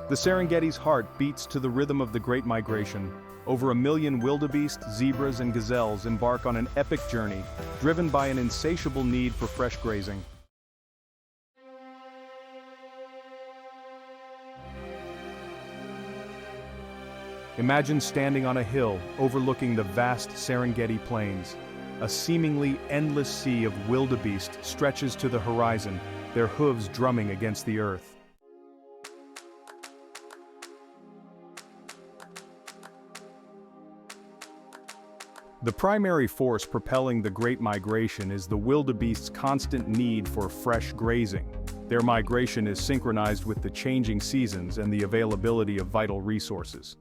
The Serengeti's heart beats to the rhythm of the Great Migration. Over 1 million wildebeest, zebras, and gazelles embark on an epic journey, driven by an insatiable need for fresh grazing. Imagine standing on a hill overlooking the vast Serengeti plains. A seemingly endless sea of wildebeest stretches to the horizon, their hooves drumming against the earth. The primary force propelling the Great Migration is the wildebeest's constant need for fresh grazing. Their migration is synchronized with the changing seasons and the availability of vital resources.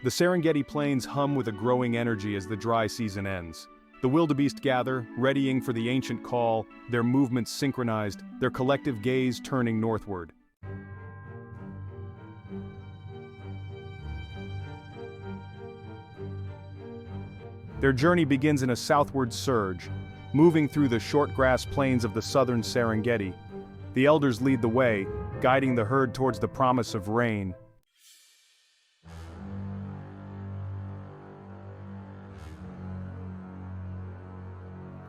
The Serengeti plains hum with a growing energy as the dry season ends. The wildebeest gather, readying for the ancient call, their movements synchronized, their collective gaze turning northward. Their journey begins in a southward surge, moving through the short grass plains of the southern Serengeti. The elders lead the way, guiding the herd towards the promise of rain.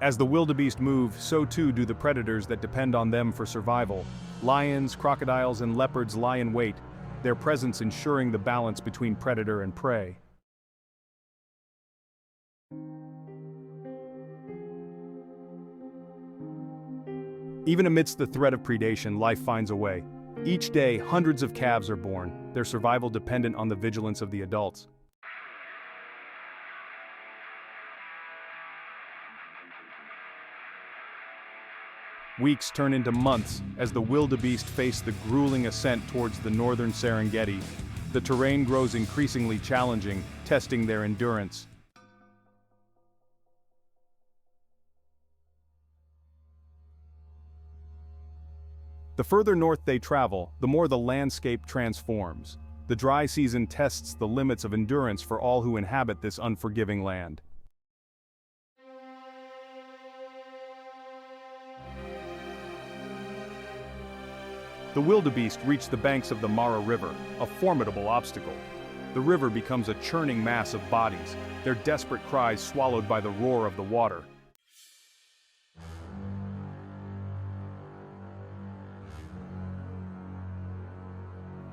As the wildebeest move, so too do the predators that depend on them for survival. Lions, crocodiles, and leopards lie in wait, their presence ensuring the balance between predator and prey. Even amidst the threat of predation, life finds a way. Each day, hundreds of calves are born, their survival dependent on the vigilance of the adults. Weeks turn into months as the wildebeest face the grueling ascent towards the northern Serengeti. The terrain grows increasingly challenging, testing their endurance. The further north they travel, the more the landscape transforms. The dry season tests the limits of endurance for all who inhabit this unforgiving land. The wildebeest reach the banks of the Mara River, a formidable obstacle. The river becomes a churning mass of bodies, their desperate cries swallowed by the roar of the water.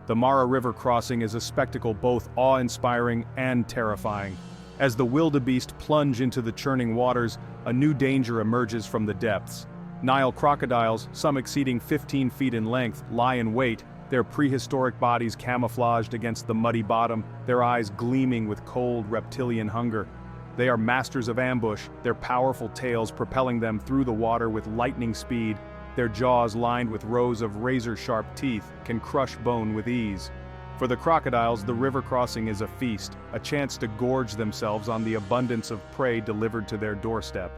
The Mara River crossing is a spectacle both awe-inspiring and terrifying. As the wildebeest plunge into the churning waters, a new danger emerges from the depths. Nile crocodiles, some exceeding 15 feet in length, lie in wait, their prehistoric bodies camouflaged against the muddy bottom, their eyes gleaming with cold reptilian hunger. They are masters of ambush, their powerful tails propelling them through the water with lightning speed. Their jaws, lined with rows of razor-sharp teeth, can crush bone with ease. For the crocodiles, the river crossing is a feast, a chance to gorge themselves on the abundance of prey delivered to their doorstep.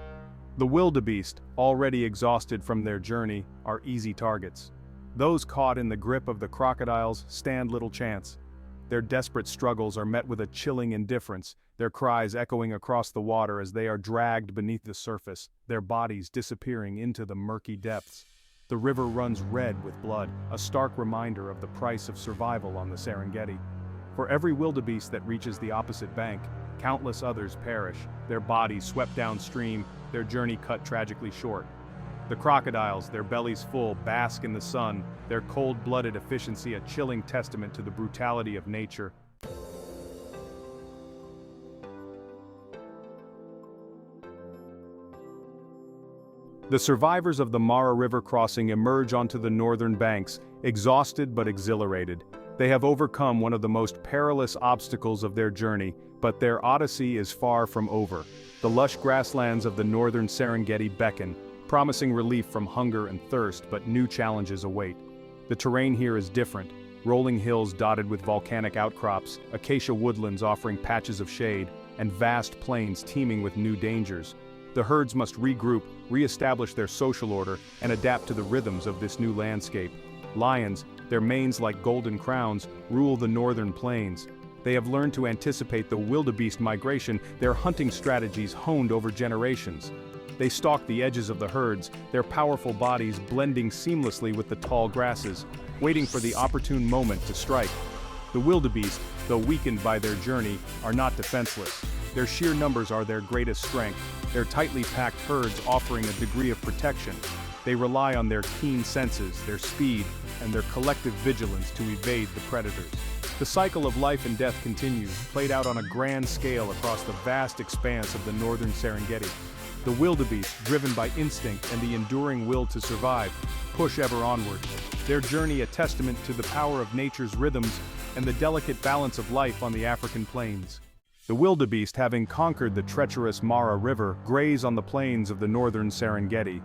The wildebeest, already exhausted from their journey, are easy targets. Those caught in the grip of the crocodiles stand little chance. Their desperate struggles are met with a chilling indifference, their cries echoing across the water as they are dragged beneath the surface, their bodies disappearing into the murky depths. The river runs red with blood, a stark reminder of the price of survival on the Serengeti. For every wildebeest that reaches the opposite bank, countless others perish, their bodies swept downstream, their journey cut tragically short. The crocodiles, their bellies full, bask in the sun, their cold-blooded efficiency a chilling testament to the brutality of nature. The survivors of the Mara River crossing emerge onto the northern banks, exhausted but exhilarated. They have overcome one of the most perilous obstacles of their journey, but their odyssey is far from over. The lush grasslands of the northern Serengeti beckon, promising relief from hunger and thirst, but new challenges await. The terrain here is different, rolling hills dotted with volcanic outcrops, acacia woodlands offering patches of shade, and vast plains teeming with new dangers. The herds must regroup, re-establish their social order, and adapt to the rhythms of this new landscape. Lions, their manes like golden crowns, rule the northern plains. They have learned to anticipate the wildebeest migration, their hunting strategies honed over generations. They stalk the edges of the herds, their powerful bodies blending seamlessly with the tall grasses, waiting for the opportune moment to strike. The wildebeest, though weakened by their journey, are not defenseless. Their sheer numbers are their greatest strength, their tightly packed herds offering a degree of protection. They rely on their keen senses, their speed, and their collective vigilance to evade the predators. The cycle of life and death continues, played out on a grand scale across the vast expanse of the northern Serengeti. The wildebeest, driven by instinct and the enduring will to survive, push ever onward. Their journey a testament to the power of nature's rhythms and the delicate balance of life on the African plains. The wildebeest, having conquered the treacherous Mara River, graze on the plains of the northern Serengeti.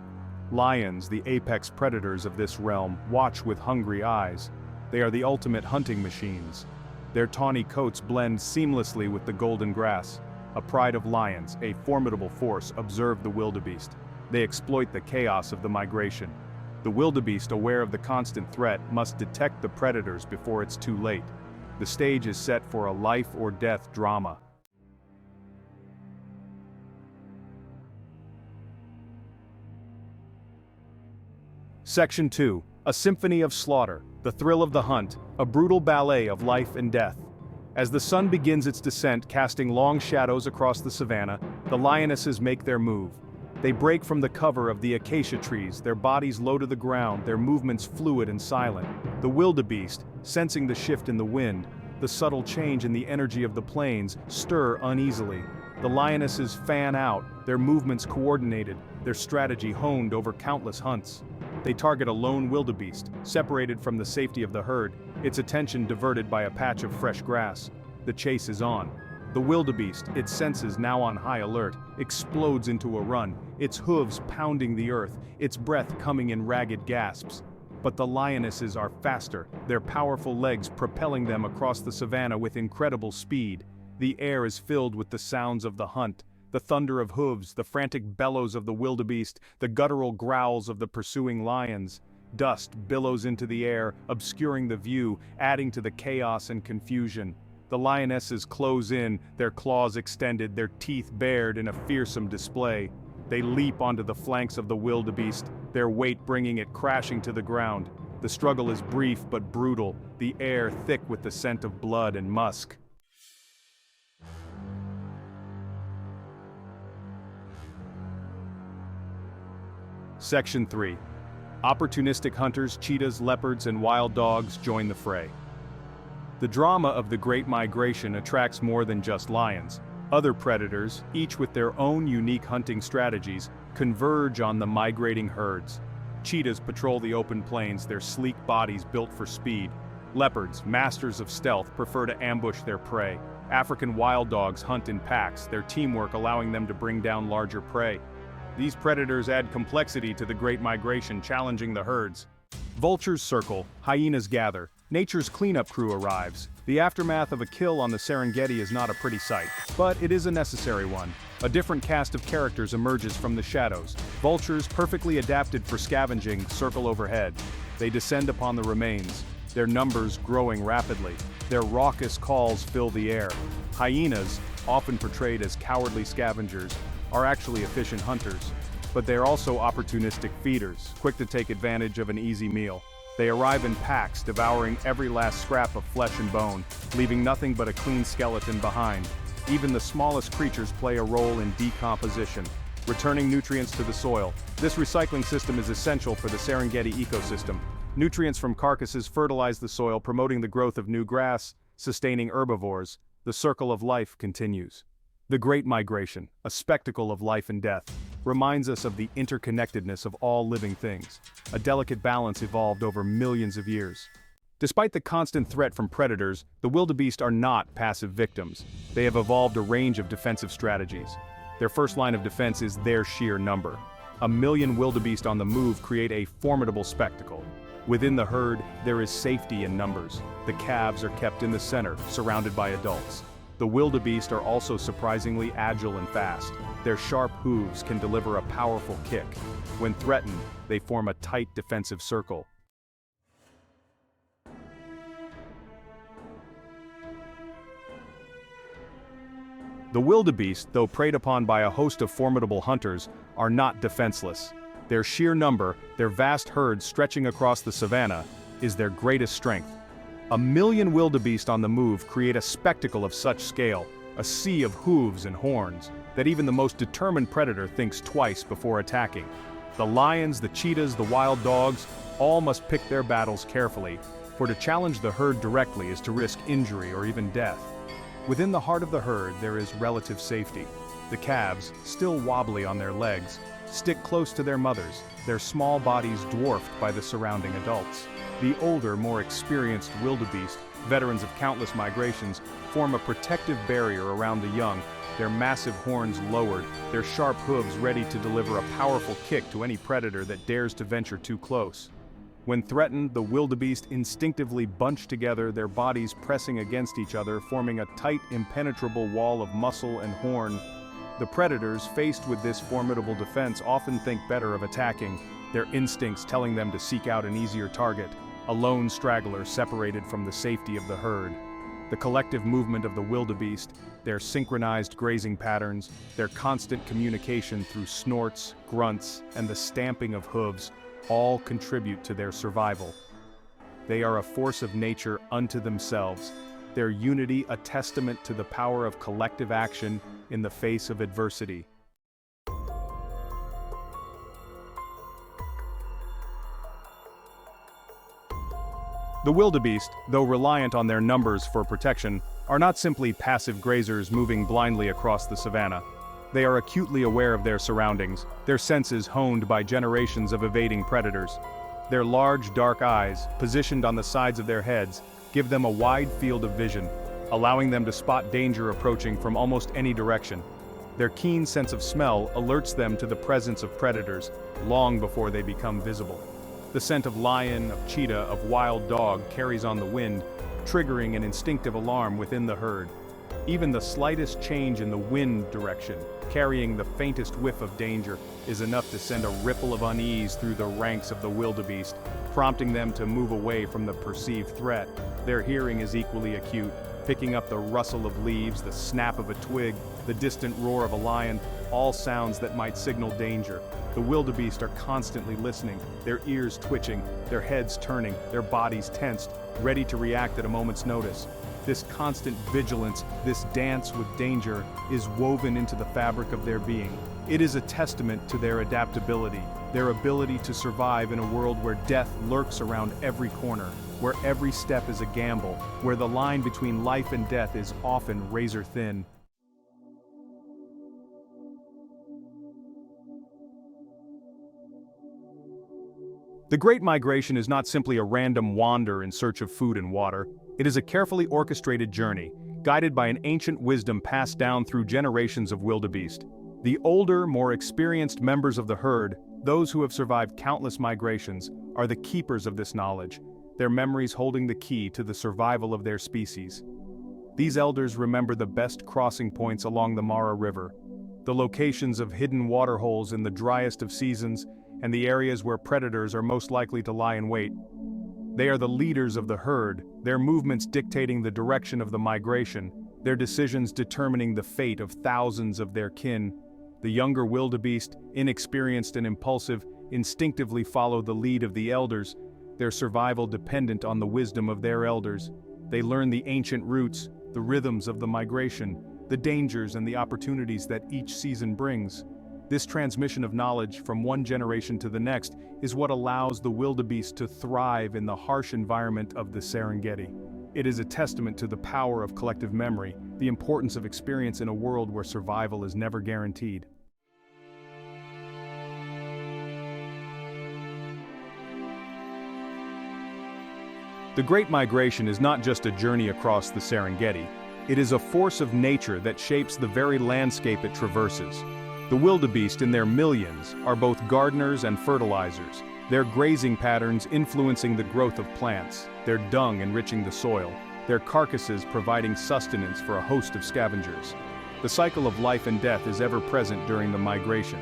Lions, the apex predators of this realm, watch with hungry eyes. They are the ultimate hunting machines. Their tawny coats blend seamlessly with the golden grass. A pride of lions, a formidable force, observe the wildebeest. They exploit the chaos of the migration. The wildebeest, aware of the constant threat, must detect the predators before it's too late. The stage is set for a life-or-death drama. Section 2. A symphony of slaughter, the thrill of the hunt, a brutal ballet of life and death. As the sun begins its descent, casting long shadows across the savanna, the lionesses make their move. They break from the cover of the acacia trees, their bodies low to the ground, their movements fluid and silent. The wildebeest, sensing the shift in the wind, the subtle change in the energy of the plains, stir uneasily. The lionesses fan out, their movements coordinated, their strategy honed over countless hunts. They target a lone wildebeest, separated from the safety of the herd, its attention diverted by a patch of fresh grass. The chase is on. The wildebeest, its senses now on high alert, explodes into a run, its hooves pounding the earth, its breath coming in ragged gasps. But the lionesses are faster, their powerful legs propelling them across the savanna with incredible speed. The air is filled with the sounds of the hunt, the thunder of hooves, the frantic bellows of the wildebeest, the guttural growls of the pursuing lions. Dust billows into the air, obscuring the view, adding to the chaos and confusion. The lionesses close in, their claws extended, their teeth bared in a fearsome display. They leap onto the flanks of the wildebeest, their weight bringing it crashing to the ground. The struggle is brief but brutal, the air thick with the scent of blood and musk. Section 3. Opportunistic hunters, cheetahs, leopards, and wild dogs join the fray. The drama of the Great Migration attracts more than just lions. Other predators, each with their own unique hunting strategies, converge on the migrating herds. Cheetahs patrol the open plains, their sleek bodies built for speed. Leopards, masters of stealth, prefer to ambush their prey. African wild dogs hunt in packs, their teamwork allowing them to bring down larger prey. These predators add complexity to the Great Migration, challenging the herds. Vultures circle, hyenas gather, nature's cleanup crew arrives. The aftermath of a kill on the Serengeti is not a pretty sight, but it is a necessary one. A different cast of characters emerges from the shadows. Vultures, perfectly adapted for scavenging, circle overhead. They descend upon the remains, their numbers growing rapidly. Their raucous calls fill the air. Hyenas, often portrayed as cowardly scavengers, are actually efficient hunters, but they are also opportunistic feeders, quick to take advantage of an easy meal. They arrive in packs, devouring every last scrap of flesh and bone, leaving nothing but a clean skeleton behind. Even the smallest creatures play a role in decomposition, returning nutrients to the soil. This recycling system is essential for the Serengeti ecosystem. Nutrients from carcasses fertilize the soil, promoting the growth of new grass, sustaining herbivores. The circle of life continues. The Great Migration, a spectacle of life and death, reminds us of the interconnectedness of all living things. A delicate balance evolved over millions of years. Despite the constant threat from predators, the wildebeest are not passive victims. They have evolved a range of defensive strategies. Their first line of defense is their sheer number. 1 million wildebeest on the move create a formidable spectacle. Within the herd, there is safety in numbers. The calves are kept in the center, surrounded by adults. The wildebeest are also surprisingly agile and fast. Their sharp hooves can deliver a powerful kick. When threatened, they form a tight defensive circle. The wildebeest, though preyed upon by a host of formidable hunters, are not defenseless. Their sheer number, their vast herds stretching across the savanna, is their greatest strength. 1,000,000 wildebeest on the move create a spectacle of such scale, a sea of hooves and horns, that even the most determined predator thinks twice before attacking. The lions, the cheetahs, the wild dogs, all must pick their battles carefully, for to challenge the herd directly is to risk injury or even death. Within the heart of the herd there is relative safety. The calves, still wobbly on their legs, stick close to their mothers, their small bodies dwarfed by the surrounding adults. The older, more experienced wildebeest, veterans of countless migrations, form a protective barrier around the young, their massive horns lowered, their sharp hooves ready to deliver a powerful kick to any predator that dares to venture too close. When threatened, the wildebeest instinctively bunch together, their bodies pressing against each other, forming a tight, impenetrable wall of muscle and horn. The predators, faced with this formidable defense, often think better of attacking, their instincts telling them to seek out an easier target, a lone straggler separated from the safety of the herd. The collective movement of the wildebeest, their synchronized grazing patterns, their constant communication through snorts, grunts, and the stamping of hooves, all contribute to their survival. They are a force of nature unto themselves, their unity a testament to the power of collective action in the face of adversity. The wildebeest, though reliant on their numbers for protection, are not simply passive grazers moving blindly across the savanna. They are acutely aware of their surroundings, their senses honed by generations of evading predators. Their large, dark eyes, positioned on the sides of their heads, give them a wide field of vision, allowing them to spot danger approaching from almost any direction. Their keen sense of smell alerts them to the presence of predators, long before they become visible. The scent of lion, of cheetah, of wild dog carries on the wind, triggering an instinctive alarm within the herd. Even the slightest change in the wind direction, carrying the faintest whiff of danger, is enough to send a ripple of unease through the ranks of the wildebeest, prompting them to move away from the perceived threat. Their hearing is equally acute, picking up the rustle of leaves, the snap of a twig, the distant roar of a lion, all sounds that might signal danger. The wildebeest are constantly listening, their ears twitching, their heads turning, their bodies tensed, ready to react at a moment's notice. This constant vigilance, this dance with danger, is woven into the fabric of their being. It is a testament to their adaptability, their ability to survive in a world where death lurks around every corner, where every step is a gamble, where the line between life and death is often razor thin. The Great Migration is not simply a random wander in search of food and water. It is a carefully orchestrated journey, guided by an ancient wisdom passed down through generations of wildebeest. The older, more experienced members of the herd, those who have survived countless migrations, are the keepers of this knowledge, their memories holding the key to the survival of their species. These elders remember the best crossing points along the Mara River, the locations of hidden waterholes in the driest of seasons, and the areas where predators are most likely to lie in wait. They are the leaders of the herd, their movements dictating the direction of the migration, their decisions determining the fate of thousands of their kin. The younger wildebeest, inexperienced and impulsive, instinctively follow the lead of the elders, their survival dependent on the wisdom of their elders. They learn the ancient routes, the rhythms of the migration, the dangers and the opportunities that each season brings. This transmission of knowledge from one generation to the next is what allows the wildebeest to thrive in the harsh environment of the Serengeti. It is a testament to the power of collective memory, the importance of experience in a world where survival is never guaranteed. The Great Migration is not just a journey across the Serengeti. It is a force of nature that shapes the very landscape it traverses. The wildebeest in their millions are both gardeners and fertilizers, their grazing patterns influencing the growth of plants, their dung enriching the soil, their carcasses providing sustenance for a host of scavengers. The cycle of life and death is ever present during the migration.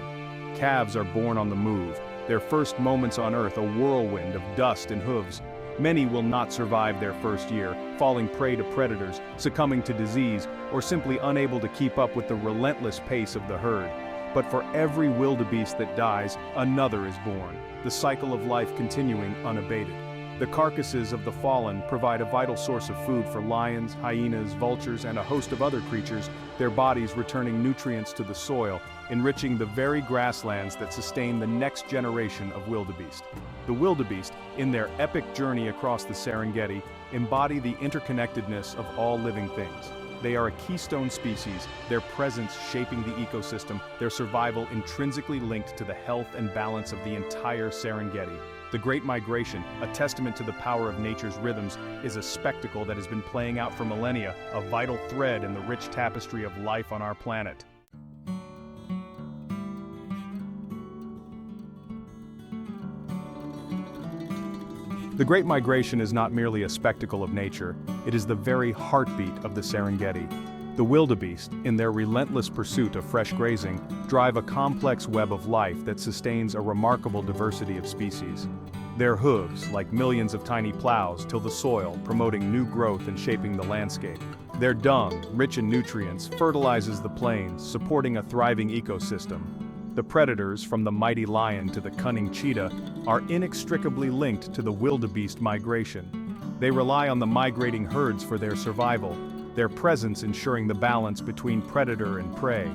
Calves are born on the move, their first moments on earth a whirlwind of dust and hooves. Many will not survive their first year, falling prey to predators, succumbing to disease, or simply unable to keep up with the relentless pace of the herd. But for every wildebeest that dies, another is born, the cycle of life continuing unabated. The carcasses of the fallen provide a vital source of food for lions, hyenas, vultures, and a host of other creatures, their bodies returning nutrients to the soil, enriching the very grasslands that sustain the next generation of wildebeest. The wildebeest, in their epic journey across the Serengeti, embody the interconnectedness of all living things. They are a keystone species, their presence shaping the ecosystem, their survival intrinsically linked to the health and balance of the entire Serengeti. The Great Migration, a testament to the power of nature's rhythms, is a spectacle that has been playing out for millennia, a vital thread in the rich tapestry of life on our planet. The Great Migration is not merely a spectacle of nature, it is the very heartbeat of the Serengeti. The wildebeest, in their relentless pursuit of fresh grazing, drive a complex web of life that sustains a remarkable diversity of species. Their hooves, like millions of tiny plows, till the soil, promoting new growth and shaping the landscape. Their dung, rich in nutrients, fertilizes the plains, supporting a thriving ecosystem. The predators, from the mighty lion to the cunning cheetah, are inextricably linked to the wildebeest migration. They rely on the migrating herds for their survival, their presence ensuring the balance between predator and prey.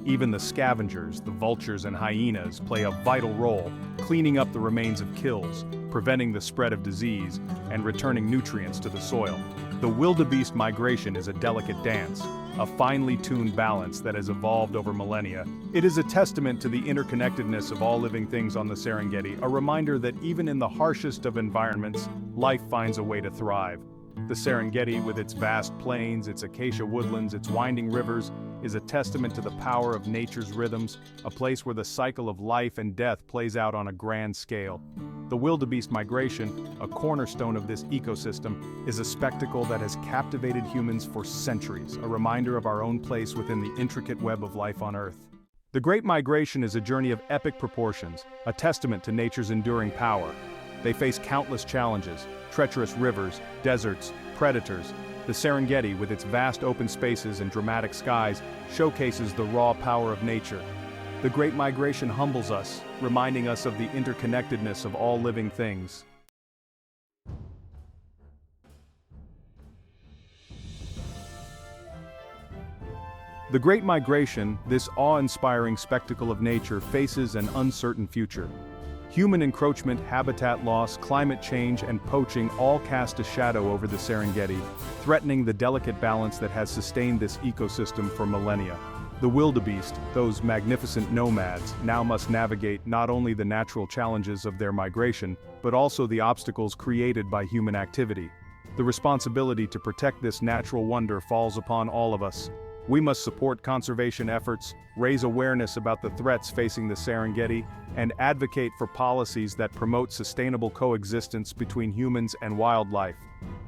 Even the scavengers, the vultures and hyenas, play a vital role, cleaning up the remains of kills, preventing the spread of disease, and returning nutrients to the soil. The wildebeest migration is a delicate dance, a finely tuned balance that has evolved over millennia. It is a testament to the interconnectedness of all living things on the Serengeti, a reminder that even in the harshest of environments, life finds a way to thrive. The Serengeti, with its vast plains, its acacia woodlands, its winding rivers, is a testament to the power of nature's rhythms, a place where the cycle of life and death plays out on a grand scale. The wildebeest migration, a cornerstone of this ecosystem, is a spectacle that has captivated humans for centuries, a reminder of our own place within the intricate web of life on Earth. The Great Migration is a journey of epic proportions, a testament to nature's enduring power. They face countless challenges: treacherous rivers, deserts, predators. The Serengeti, with its vast open spaces and dramatic skies, showcases the raw power of nature. The Great Migration humbles us, reminding us of the interconnectedness of all living things. The Great Migration, this awe-inspiring spectacle of nature, faces an uncertain future. Human encroachment, habitat loss, climate change, and poaching all cast a shadow over the Serengeti, threatening the delicate balance that has sustained this ecosystem for millennia. The wildebeest, those magnificent nomads, now must navigate not only the natural challenges of their migration, but also the obstacles created by human activity. The responsibility to protect this natural wonder falls upon all of us. We must support conservation efforts, raise awareness about the threats facing the Serengeti, and advocate for policies that promote sustainable coexistence between humans and wildlife.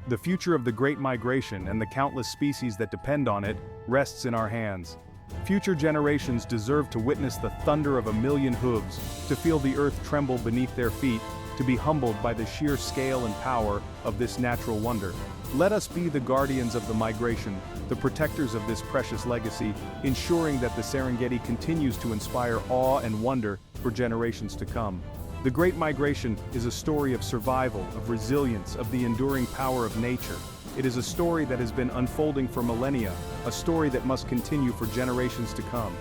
The future of the Great Migration and the countless species that depend on it rests in our hands. Future generations deserve to witness the thunder of a million hooves, to feel the earth tremble beneath their feet, to be humbled by the sheer scale and power of this natural wonder. Let us be the guardians of the migration, the protectors of this precious legacy, ensuring that the Serengeti continues to inspire awe and wonder for generations to come. The Great Migration is a story of survival, of resilience, of the enduring power of nature. It is a story that has been unfolding for millennia, a story that must continue for generations to come.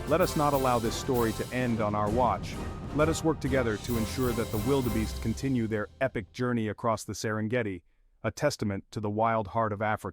Let us not allow this story to end on our watch. Let us work together to ensure that the wildebeest continue their epic journey across the Serengeti, a testament to the wild heart of Africa.